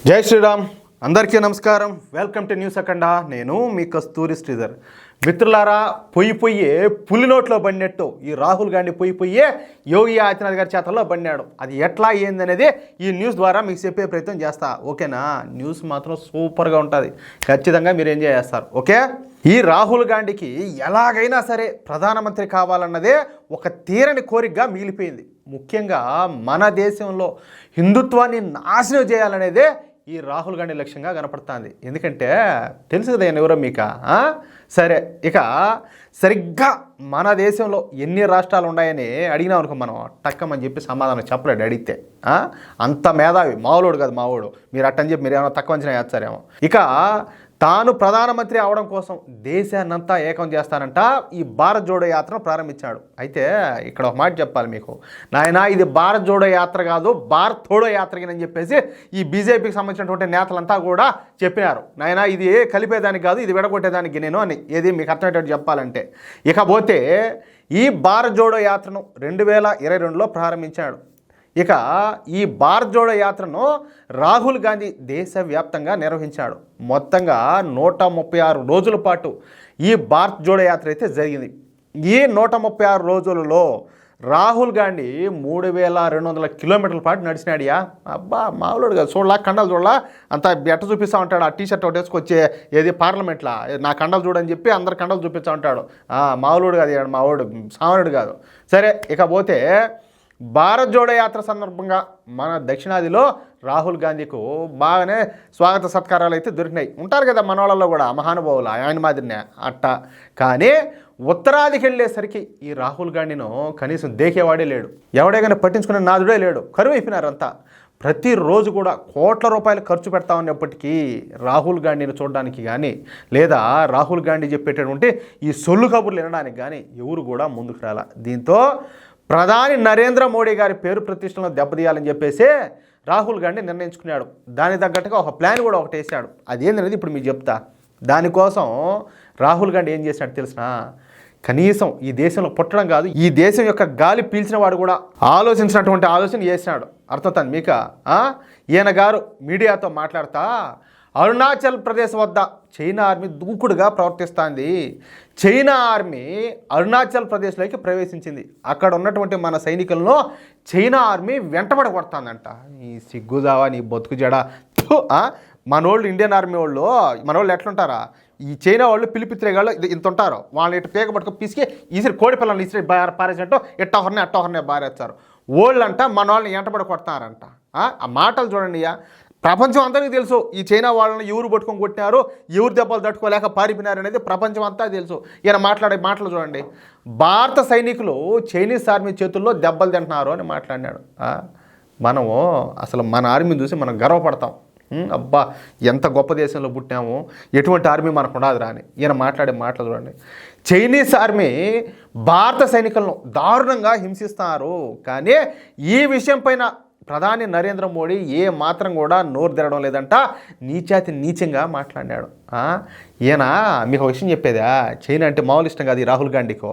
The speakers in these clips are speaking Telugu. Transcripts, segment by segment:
జై శ్రీరామ్. అందరికీ నమస్కారం. వెల్కమ్ టు న్యూస్ అఖండ. నేను మీ కస్తూరి శ్రీధర్. మిత్రులారా, పొయ్యి పులి నోట్లో పడినట్టు ఈ రాహుల్ గాంధీ పొయ్యే యోగి ఆదిత్యనాథ్ గారి చేతల్లో పడినాడు. అది ఎట్లా ఏందనేది ఈ న్యూస్ ద్వారా మీకు చెప్పే ప్రయత్నం చేస్తా. ఓకేనా? న్యూస్ మాత్రం సూపర్గా ఉంటుంది. ఖచ్చితంగా మీరు ఎంజాయ్ చేస్తారు. ఓకే, ఈ రాహుల్ గాంధీకి ఎలాగైనా సరే ప్రధానమంత్రి కావాలన్నదే ఒక తీరని కోరికగా మిగిలిపోయింది. ముఖ్యంగా మన దేశంలో హిందుత్వాన్ని నాశనం చేయాలనేదే ఈ రాహుల్ గాంధీ లక్ష్యంగా కనపడుతుంది. ఎందుకంటే తెలుసు కదా ఎవరో మీకు. సరే, ఇక సరిగ్గా మన దేశంలో ఎన్ని రాష్ట్రాలు ఉన్నాయని అడిగినాం అనుకో, మనం టక్కమని చెప్పి సమాధానం చెప్పలేడు అడిగితే. అంత మేధావి, మావులోడు కాదు మావుడు. మీరు అట్టని చెప్పి మీరు ఏమైనా తక్కువ అంచనా వేస్తారేమో. ఇక తాను ప్రధానమంత్రి అవడం కోసం దేశాన్నంతా ఏకం చేస్తానంట ఈ భారత్ జోడో యాత్రను ప్రారంభించాడు. అయితే ఇక్కడ ఒక మాట చెప్పాలి మీకు, నాయన ఇది భారత్ జోడో యాత్ర కాదు, భారత్ తోడో యాత్రకి చెప్పేసి ఈ బీజేపీకి సంబంధించినటువంటి నేతలంతా కూడా చెప్పినారు. నాయన ఇది కలిపేదానికి కాదు, ఇది విడగొట్టేదానికి నేను అని ఏది మీకు అర్థమయ్యేటట్టు చెప్పాలంటే. ఇకపోతే ఈ భారత్ జోడో యాత్రను 2022లో ప్రారంభించాడు. ఇక ఈ భారత్ జోడో యాత్రను రాహుల్ గాంధీ దేశవ్యాప్తంగా నిర్వహించాడు. మొత్తంగా 136 రోజుల పాటు ఈ భారత్ జోడో యాత్ర అయితే జరిగింది. ఈ 136 రోజులలో రాహుల్ గాంధీ 3200 కిలోమీటర్ల పాటు నడిచినాడియా. అబ్బా, మామూలుడు కదా. చూడలా కండలు చూడలా, అంత ఎట్ట చూపిస్తూ ఉంటాడు. ఆ టీషర్ట్ ఒకటి వేసుకొచ్చే ఏది పార్లమెంట్లో నా కండలు చూడని చెప్పి అందరు కండలు చూపిస్తూ ఉంటాడు. మామూలుడు కాదు, మావాడు సామాన్యుడు కాదు. సరే, ఇకపోతే భారత్ జోడో యాత్ర సందర్భంగా మన దక్షిణాదిలో రాహుల్ గాంధీకు బాగానే స్వాగత సత్కారాలు అయితే దొరికినాయి. ఉంటారు కదా మన వాళ్ళలో కూడా మహానుభావులు ఆయన మాదిరినే అట్ట. కానీ ఉత్తరాదికి వెళ్ళేసరికి ఈ రాహుల్ గాంధీను కనీసం దేకేవాడే లేడు, ఎవడైనా పట్టించుకునే నాదుడే లేడు. కరువు అయిపోయినారంతా. ప్రతిరోజు కూడా కోట్ల రూపాయలు ఖర్చు పెడతా ఉన్నప్పటికీ రాహుల్ గాంధీని చూడడానికి కానీ లేదా రాహుల్ గాంధీ చెప్పేటటువంటి ఈ సొల్లు కబుర్లు వినడానికి కానీ ఎవరు కూడా ముందుకు రాల. దీంతో ప్రధాని నరేంద్ర మోడీ గారి పేరు ప్రతిష్టలను దెబ్బతీయాలని చెప్పేసి రాహుల్ గాంధీ నిర్ణయించుకున్నాడు. దానికి తగ్గట్టుగా ఒక ప్లాన్ కూడా ఒకటి వేసాడు. అదేంటనేది ఇప్పుడు మీకు చెప్తా. దానికోసం రాహుల్ గాంధీ ఏం చేసినాడు తెలిసినా, కనీసం ఈ దేశంలో పుట్టడం కాదు, ఈ దేశం యొక్క గాలి పీల్చిన వాడు కూడా ఆలోచించినటువంటి ఆలోచన చేసినాడు. అర్థమవుతుంది మీకు? ఈయన గారు మీడియాతో మాట్లాడుతా అరుణాచల్ ప్రదేశ్ వద్ద చైనా ఆర్మీ దూకుడుగా ప్రవర్తిస్తుంది. చైనా ఆర్మీ అరుణాచల్ ప్రదేశ్లోకి ప్రవేశించింది. అక్కడ ఉన్నటువంటి మన సైనికులను చైనా ఆర్మీ వెంటబడి కొడుతుందంట. ఈ సిగ్గుదావా, నీ బతుకు జడ. మనోళ్ళు ఇండియన్ ఆర్మీ వాళ్ళు మనోళ్ళు ఎట్లుంటారా, ఈ చైనా వాళ్ళు పిలిపిత్రేగాళ్ళు ఇంత ఉంటారు. వాళ్ళని ఇటు పేక పట్టుకు పిసికి ఈసిరి కోడి పిల్లల్ని ఇసిరి పారేసినట్టు ఎట్టొహర్నే బారేస్తారు. వాళ్ళంట మన వాళ్ళని ఎంటబడి కొడతారంట. ఆ మాటలు చూడండి. ప్రపంచం అందరికీ తెలుసు ఈ చైనా వాళ్ళని ఎవరు పట్టుకొని కొట్టినారు, ఎవరు దెబ్బలు తట్టుకోలేక పారిపోయినారు అనేది ప్రపంచం అంతా తెలుసు. ఈయన మాట్లాడే మాటలు చూడండి. భారత సైనికులు చైనీస్ ఆర్మీ చేతుల్లో దెబ్బలు తింటున్నారు అని మాట్లాడినాడు. మనము అసలు మన ఆర్మీని చూసి మనం గర్వపడతాం. అబ్బా, ఎంత గొప్ప దేశంలో పుట్టాము, ఎటువంటి ఆర్మీ మనకు ఉండదురా అని ఈయన మాట్లాడే మాటలు చూడండి. చైనీస్ ఆర్మీ భారత సైనికులను దారుణంగా హింసిస్తున్నారు. కానీ ఈ విషయం పైన ప్రధాని నరేంద్ర మోడీ ఏ మాత్రం కూడా నోరు తెరడం లేదంట. నీచాతి నీచంగా మాట్లాడినాడు. ఈయన మీకు ఒక విషయం చెప్పేదా, చైనా అంటే మామూలు ఇష్టం కాదు ఈ రాహుల్ గాంధీకో.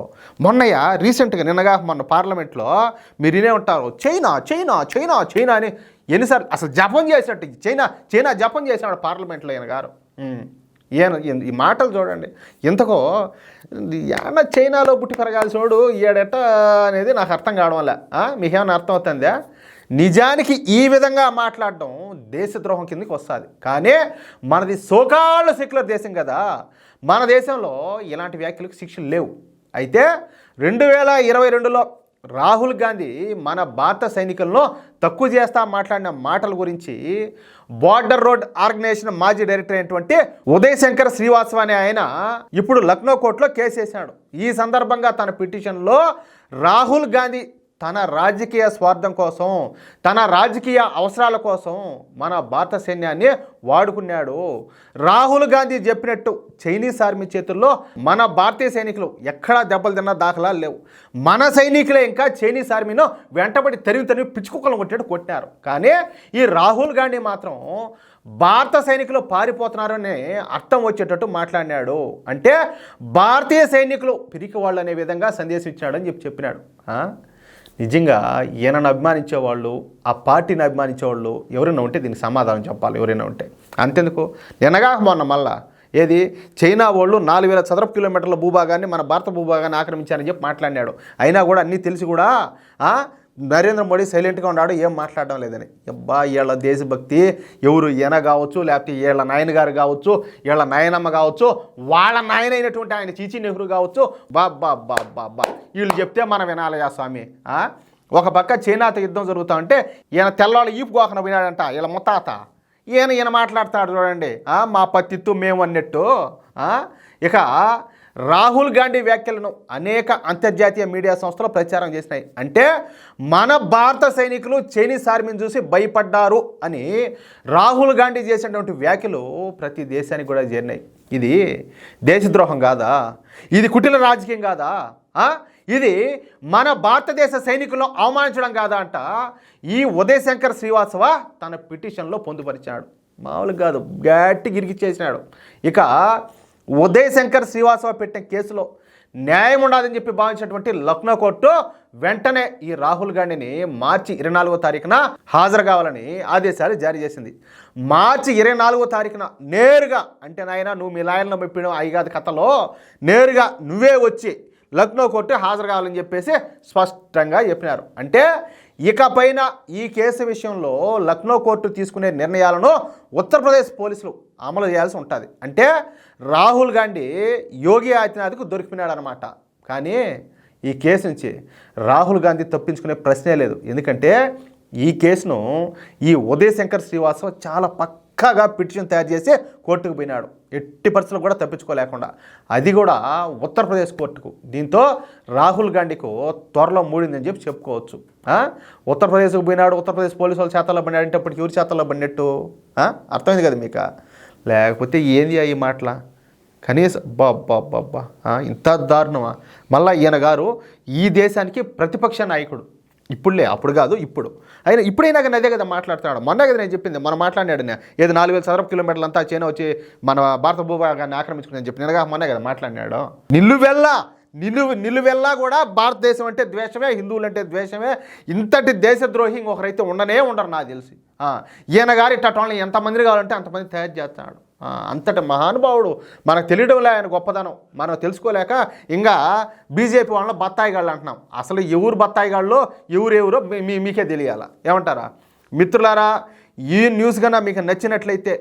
రీసెంట్గా నిన్నగా మొన్న పార్లమెంట్లో మీరు వినే ఉంటారు, చైనా చైనా చైనా చైనా అని ఎన్నిసార్లు అసలు జపం చేసినట్టు చైనా జపం చేసినాడు పార్లమెంట్లో ఈయన గారు. ఈయన ఈ మాటలు చూడండి. ఎంతకో ఏమన్నా చైనాలో పుట్టి పెరగాల్సినోడు ఈడెట్ట అనేది నాకు అర్థం కావడం వల్ల. మీకేమన్నా అర్థం అవుతుందా? నిజానికి ఈ విధంగా మాట్లాడడం దేశద్రోహం కిందకి వస్తుంది. కానీ మనది సోకాళ్ళు సెక్యులర్ దేశం కదా, మన దేశంలో ఇలాంటి వ్యాఖ్యలకు శిక్షలు లేవు. అయితే 2022లో రాహుల్ గాంధీ మన భారత సైనికులను తక్కువ చేస్తా మాట్లాడిన మాటల గురించి బార్డర్ రోడ్ ఆర్గనైజేషన్ మాజీ డైరెక్టర్ అయినటువంటి ఉదయ్ శంకర్ శ్రీవాస్తవ అనే ఆయన ఇప్పుడు లక్నో కోర్టులో కేసు వేశాడు. ఈ సందర్భంగా తన పిటిషన్లో రాహుల్ గాంధీ తన రాజకీయ స్వార్థం కోసం, తన రాజకీయ అవసరాల కోసం మన భారత సైన్యాన్ని వాడుకున్నాడు. రాహుల్ గాంధీ చెప్పినట్టు చైనీస్ ఆర్మీ చేతుల్లో మన భారతీయ సైనికులు ఎక్కడా దెబ్బలు తిన్న దాఖలాలు లేవు. మన సైనికులే ఇంకా చైనీస్ ఆర్మీను వెంటబడి తరివి పిచ్చుకుక్కలను కొట్టారు. కానీ ఈ రాహుల్ గాంధీ మాత్రం భారత సైనికులు పారిపోతున్నారనే అర్థం వచ్చేటట్టు మాట్లాడినాడు. అంటే భారతీయ సైనికులు పిరికి వాళ్ళు అనే విధంగా సందేశం ఇచ్చాడని చెప్పినాడు. నిజంగా ఈయనను అభిమానించే వాళ్ళు, ఆ పార్టీని అభిమానించే వాళ్ళు ఎవరైనా ఉంటే దీనికి సమాధానం చెప్పాలి. ఎవరైనా ఉంటే అంతెందుకు, నిన్నగా మొన్న మళ్ళా ఏది చైనా వాళ్ళు 4000 చదరపు కిలోమీటర్ల భూభాగాన్ని మన భారత భూభాగాన్ని ఆక్రమించారని చెప్పి మాట్లాడినాడు. అయినా కూడా అన్నీ తెలిసి కూడా నరేంద్ర మోడీ సైలెంట్గా ఉన్నాడు, ఏం మాట్లాడడం లేదని. అబ్బా, వీళ్ళ దేశభక్తి ఎవరు ఈయన కావచ్చు, లేకపోతే వీళ్ళ నాయన గారు కావచ్చు, వీళ్ళ నాయనమ్మ కావచ్చు, వాళ్ళ నాయన అయినటువంటి ఆయన చీచి నెహ్రూ కావచ్చు, బాబ్బా వీళ్ళు చెప్తే మనం వినాలయా స్వామి. ఒక పక్క చైనాతో యుద్ధం జరుగుతూ ఉంటే ఈయన తెల్లవాళ్ళు ఈపు గోకన పోయినాడంట వీళ్ళ ముత్తాత. ఈయన మాట్లాడతాడు చూడండి, మా పత్తిత్తు మేము అన్నట్టు. ఇక రాహుల్ గాంధీ వ్యాఖ్యలను అనేక అంతర్జాతీయ మీడియా సంస్థలు ప్రచారం చేసినాయి. అంటే మన భారత సైనికులు చైనీస్ ఆర్మీని చూసి భయపడ్డారు అని రాహుల్ గాంధీ చేసినటువంటి వ్యాఖ్యలు ప్రతి దేశానికి కూడా చేరినాయి. ఇది దేశద్రోహం కాదా? ఇది కుటిల రాజకీయం కాదా? ఇది మన భారతదేశ సైనికులను అవమానించడం కాదా అంట ఈ ఉదయ్ శంకర్ శ్రీవాత్సవ తన పిటిషన్లో పొందుపరిచాడు. మామూలు కాదు, గట్టి గిరికిచ్చేసినాడు. ఇక ఉదయ్ శంకర్ శ్రీవాత్సవ పెట్టిన కేసులో న్యాయం ఉండదని చెప్పి భావించినటువంటి లక్నో కోర్టు వెంటనే ఈ రాహుల్ గాంధీని మార్చి 24వ తారీఖున హాజరు కావాలని ఆదేశాలు జారీ చేసింది. మార్చి 24వ తారీఖున నేరుగా, అంటే నాయన నువ్వు మీ లాయర్లను మెప్పిన ఐగాది కథలో నేరుగా నువ్వే వచ్చి లక్నో కోర్టు హాజరు కావాలని చెప్పేసి స్పష్టంగా చెప్పినారు. అంటే ఇకపైన ఈ కేసు విషయంలో లక్నో కోర్టు తీసుకునే నిర్ణయాలను ఉత్తరప్రదేశ్ పోలీసులు అమలు చేయాల్సి ఉంటుంది. అంటే రాహుల్ గాంధీ యోగి ఆదిత్యనాథ్కు దొరికిపోయినాడు అనమాట. కానీ ఈ కేసు నుంచి రాహుల్ గాంధీ తప్పించుకునే ప్రశ్నే లేదు. ఎందుకంటే ఈ కేసును ఈ ఉదయ్ శంకర్ శ్రీవాత్సవ చాలా పక్కాగా పిటిషన్ తయారు చేసి కోర్టుకు పోయినాడు, ఎట్టి పరిస్థితులు కూడా తప్పించుకోలేకుండా, అది కూడా ఉత్తరప్రదేశ్ కోర్టుకు. దీంతో రాహుల్ గాంధీకు త్వరలో మూడిందని చెప్పి చెప్పుకోవచ్చు. ఉత్తరప్రదేశ్కు పోయినాడు, ఉత్తరప్రదేశ్ పోలీసు వాళ్ళ చేతల్లో పడినాడు అంటే అప్పటికి ఎవరి చేతల్లో పడినట్టు అర్థమైంది కదా మీకు? లేకపోతే ఏంది ఈ మాటల కనీసం బాబ్బా ఇంత దారుణమా? మళ్ళీ ఈయన గారు ఈ దేశానికి ప్రతిపక్ష నాయకుడు, ఇప్పుడులే, అప్పుడు కాదు ఇప్పుడు. అయినా ఇప్పుడైనా కానీ అదే కదా మాట్లాడుతున్నాడు. మొన్న కదా నేను చెప్పింది, మనం మాట్లాడినాడు ఏదో 4000 చదరపు కిలోమీటర్లు అంతా చైనా వచ్చి మన భారత భూభాగాన్ని ఆక్రమించుకుని చెప్పి నిన్నగా మొన్నే కదా మాట్లాడినాడు. నిలువెల్లా కూడా భారతదేశం అంటే ద్వేషమే, హిందువులు అంటే ద్వేషమే. ఇంతటి దేశద్రోహి ఒకరైతే ఉండరు నాకు తెలిసి. ఈయన గారి ఇట్టోళ్ళని ఎంతమంది కావాలంటే అంతమంది తయారు చేస్తున్నాడు. అంతటి మహానుభావుడు. మనకు తెలియడంలే ఆయన గొప్పదనం, మనం తెలుసుకోలేక ఇంకా బీజేపీ వాళ్ళని బత్తాయిగాళ్ళు అంటున్నాం. అసలు ఎవరు బత్తాయిగాళ్ళు ఎవరెవరో మీకే తెలియాలా? ఏమంటారా మిత్రులారా? ఈ న్యూస్ కన్నా మీకు నచ్చినట్లయితే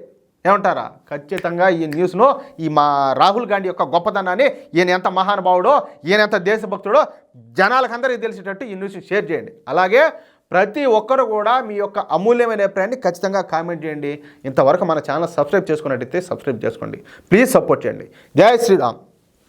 ఏమంటారా? ఖచ్చితంగా ఈ న్యూస్ను, ఈ మా రాహుల్ గాంధీ యొక్క గొప్పదనాన్ని, ఈయన ఎంత మహానుభావుడో, ఈయన ఎంత దేశభక్తుడో జనాలకందరికీ తెలిసేటట్టు ఈ న్యూస్ షేర్ చేయండి. అలాగే ప్రతి ఒక్కరు కూడా మీ యొక్క అమూల్యమైన అభిప్రాయాన్ని ఖచ్చితంగా కామెంట్ చేయండి. ఇంతవరకు మన ఛానల్ సబ్స్క్రైబ్ చేసుకున్నట్టయితే సబ్స్క్రైబ్ చేసుకోండి. ప్లీజ్ సపోర్ట్ చేయండి. జై శ్రీరామ్.